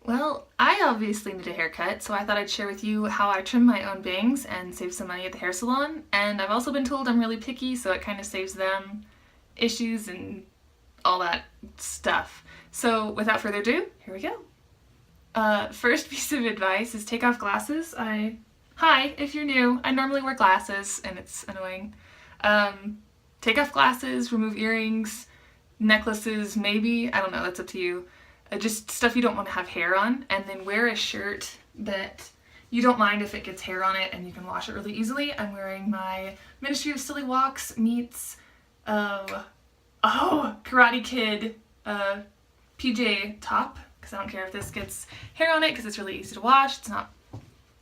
Well, I obviously need a haircut, so I thought I'd share with you how I trim my own bangs and save some money at the hair salon. And I've also been told I'm really picky, so it kind of saves them issues and all that stuff. So without further ado, here we go. First piece of advice is take off glasses. Hi, if you're new, I normally wear glasses and it's annoying. Take off glasses, remove earrings, necklaces, maybe, I don't know, that's up to you. Just stuff you don't want to have hair on, and then wear a shirt that you don't mind if it gets hair on it and you can wash it really easily. I'm wearing my Ministry of Silly Walks meets Karate Kid PJ top, because I don't care if this gets hair on it because it's really easy to wash.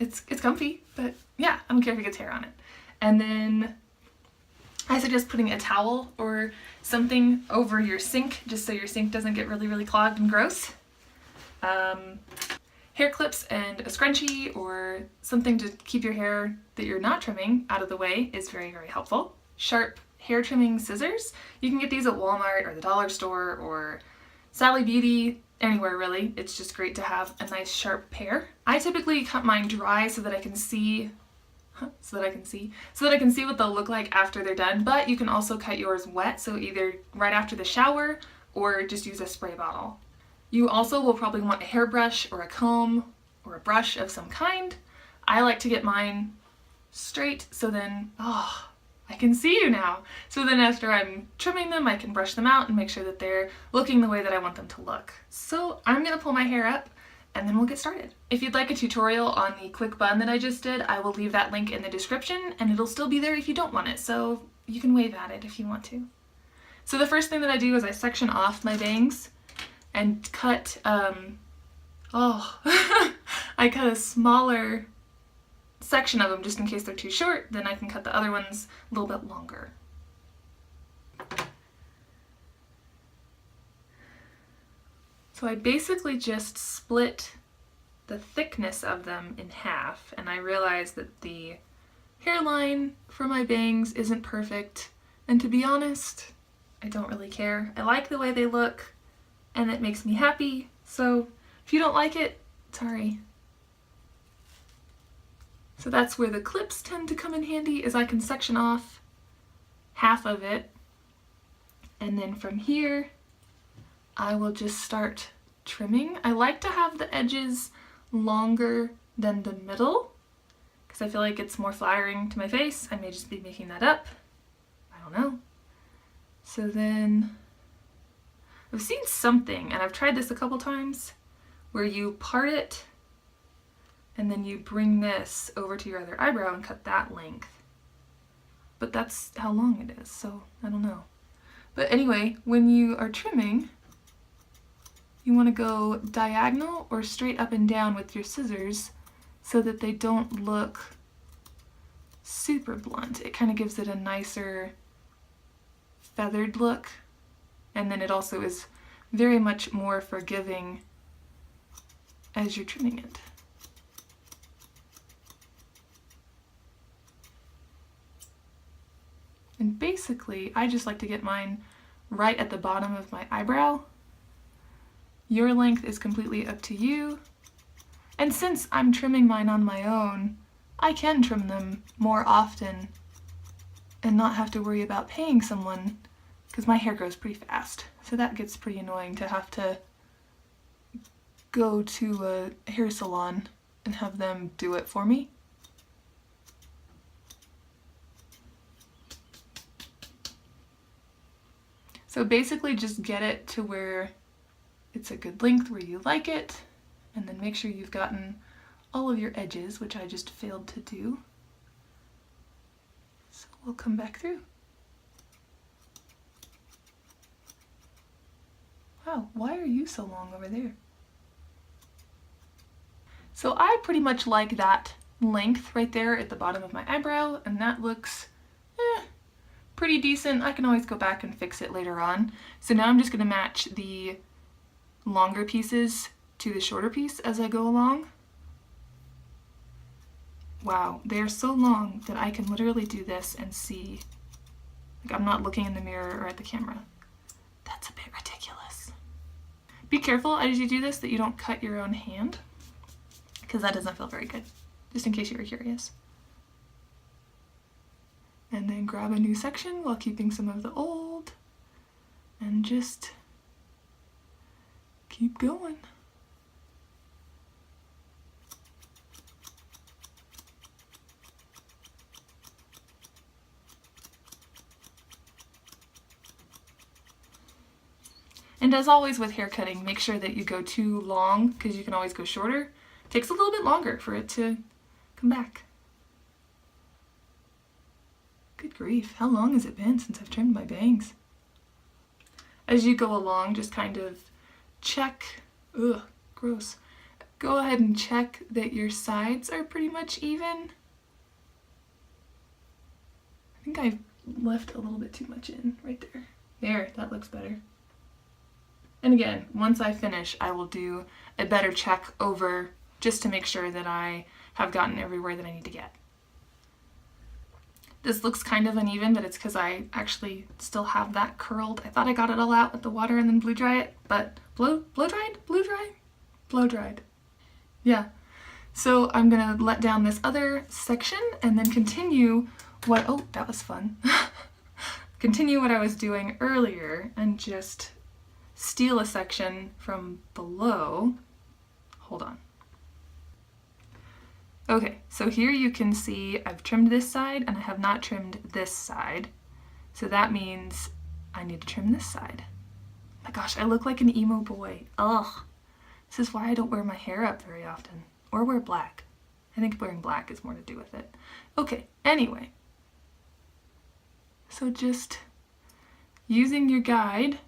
It's comfy, but yeah, I don't care if it gets hair on it. And then I suggest putting a towel or something over your sink just so your sink doesn't get really clogged and gross. Hair clips and a scrunchie or something to keep your hair that you're not trimming out of the way is very helpful. Sharp hair trimming scissors. You can get these at Walmart or the dollar store or Sally Beauty, anywhere really. It's just great to have a nice sharp pair. I typically cut mine dry so that I can see what they'll look like after they're done, but you can also cut yours wet, so either right after the shower or just use a spray bottle. You also will probably want a hairbrush or a comb or a brush of some kind. I like to get mine straight, so then, I can see you now. So then after I'm trimming them, I can brush them out and make sure that they're looking the way that I want them to look. So I'm gonna pull my hair up and then we'll get started. If you'd like a tutorial on the quick bun that I just did, I will leave that link in the description, and it'll still be there if you don't want it, so you can wave at it if you want to. So the first thing that I do is I section off my bangs and cut, I cut a smaller section of them just in case they're too short, then I can cut the other ones a little bit longer. So I basically just split the thickness of them in half, and I realized that the hairline for my bangs isn't perfect, and to be honest, I don't really care. I like the way they look, and it makes me happy, so if you don't like it, sorry. So that's where the clips tend to come in handy, is I can section off half of it, and then from here I will just start trimming. I like to have the edges longer than the middle because I feel like it's more flattering to my face. I may just be making that up. I don't know. So then I've seen something, and I've tried this a couple times, where you part it and then you bring this over to your other eyebrow and cut that length. But that's how long it is, so I don't know. But anyway, when you are trimming, you want to go diagonal or straight up and down with your scissors so that they don't look super blunt. It kind of gives it a nicer feathered look, and then it also is very much more forgiving as you're trimming it. And basically, I just like to get mine right at the bottom of my eyebrow. Your length is completely up to you. And since I'm trimming mine on my own, I can trim them more often and not have to worry about paying someone, because my hair grows pretty fast. So that gets pretty annoying to have to go to a hair salon and have them do it for me. So basically just get it to where it's a good length where you like it, and then make sure you've gotten all of your edges, which I just failed to do. So we'll come back through. Wow, why are you so long over there? So I pretty much like that length right there at the bottom of my eyebrow, and that looks pretty decent. I can always go back and fix it later on. So now I'm just going to match the longer pieces to the shorter piece as I go along. Wow, they're so long that I can literally do this and see. Like, I'm not looking in the mirror or at the camera. That's a bit ridiculous. Be careful as you do this that you don't cut your own hand, because that doesn't feel very good, just in case you were curious. And then grab a new section while keeping some of the old, and just keep going. And as always with hair cutting, make sure that you go too long, because you can always go shorter. It takes a little bit longer for it to come back. Good grief, how long has it been since I've trimmed my bangs? As you go along, just kind of check, ugh, gross. Go ahead and check that your sides are pretty much even. I think I've left a little bit too much in right there. There, that looks better. And again, once I finish, I will do a better check over just to make sure that I have gotten everywhere that I need to get. This looks kind of uneven, but it's because I actually still have that curled. I thought I got it all out with the water and then blow dry it, but blow dried. Yeah. So I'm gonna let down this other section and then continue what, oh, that was fun. Continue what I was doing earlier and just steal a section from below. Hold on. Okay, so here you can see I've trimmed this side and I have not trimmed this side. So that means I need to trim this side. Oh my gosh, I look like an emo boy. Ugh. This is why I don't wear my hair up very often. Or wear black. I think wearing black is more to do with it. Okay, anyway. So just using your guide,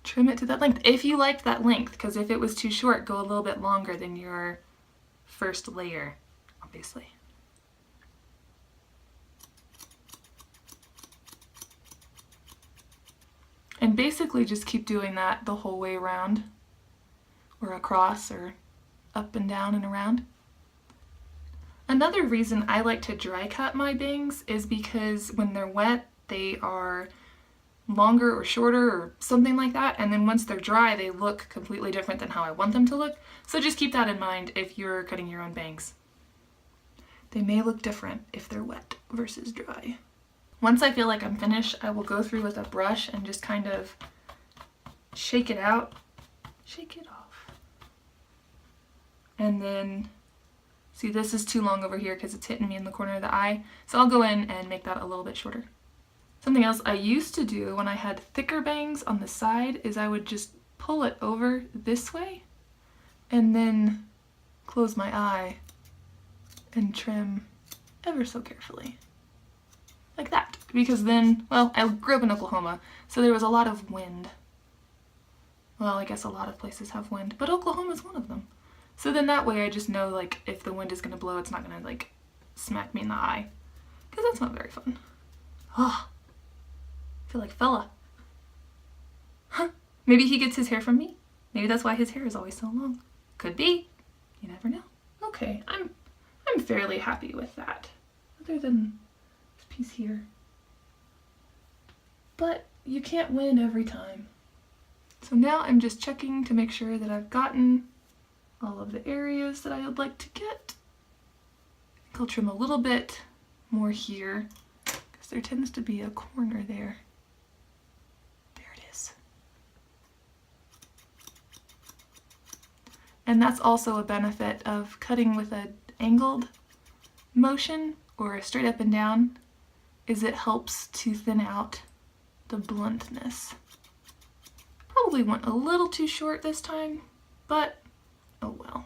trim it to that length. If you liked that length, because if it was too short, go a little bit longer than your first layer, obviously. And basically just keep doing that the whole way around, or across, or up and down and around. Another reason I like to dry cut my bangs is because when they're wet, they are longer or shorter or something like that, and then once they're dry they look completely different than how I want them to look. So just keep that in mind if you're cutting your own bangs. They may look different if they're wet versus dry. Once I feel like I'm finished, I will go through with a brush and just kind of shake it out, shake it off. And then, see, this is too long over here because it's hitting me in the corner of the eye, so I'll go in and make that a little bit shorter. Something else I used to do when I had thicker bangs on the side is I would just pull it over this way and then close my eye and trim ever so carefully. Like that. Because then, well, I grew up in Oklahoma, so there was a lot of wind. Well, I guess a lot of places have wind, but Oklahoma's one of them. So then that way I just know, like, if the wind is gonna blow, it's not gonna, like, smack me in the eye. Because that's not very fun. Oh. I feel like fella. Huh. Maybe he gets his hair from me. Maybe that's why his hair is always so long. Could be. You never know. Okay, I'm fairly happy with that. Other than this piece here. But you can't win every time. So now I'm just checking to make sure that I've gotten all of the areas that I would like to get. I think I'll trim a little bit more here because there tends to be a corner there. And that's also a benefit of cutting with an angled motion or a straight up and down, is it helps to thin out the bluntness. Probably went a little too short this time, but oh well.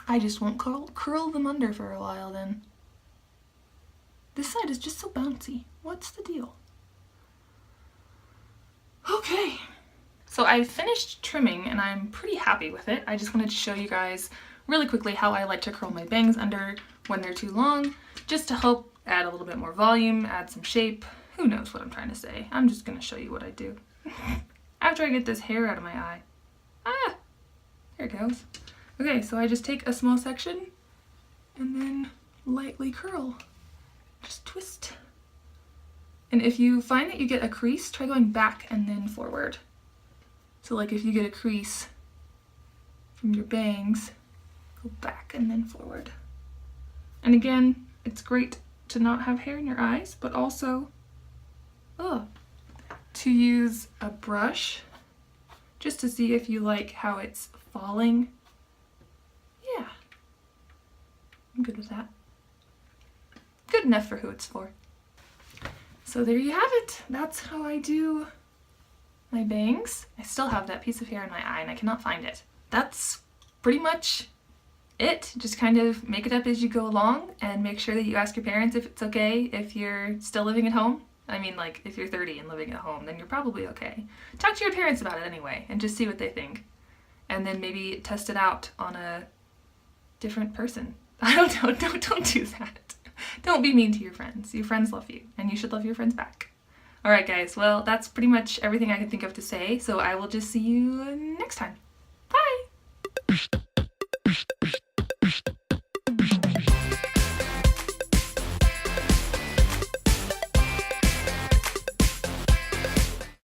I just won't curl them under for a while then. This side is just so bouncy. What's the deal? Okay. So I finished trimming and I'm pretty happy with it. I just wanted to show you guys really quickly how I like to curl my bangs under when they're too long, just to help add a little bit more volume, add some shape. Who knows what I'm trying to say. I'm just gonna show you what I do. After I get this hair out of my eye. Ah, there it goes. Okay, so I just take a small section and then lightly curl. Just twist And if you find that you get a crease, try going back and then forward. So like if you get a crease from your bangs, go back and then forward. And again, it's great to not have hair in your eyes, but also to use a brush just to see if you like how it's falling. Yeah, I'm good with that. Good enough for who it's for. So there you have it. That's how I do my bangs. I still have that piece of hair in my eye and I cannot find it. That's pretty much it. Just kind of make it up as you go along and make sure that you ask your parents if it's okay if you're still living at home. I mean, like, if you're 30 and living at home, then you're probably okay. Talk to your parents about it anyway and just see what they think. And then maybe test it out on a different person. I don't know, don't do that. Don't be mean to your friends. Your friends love you, and you should love your friends back. Alright guys, well, that's pretty much everything I can think of to say, so I will just see you next time. Bye!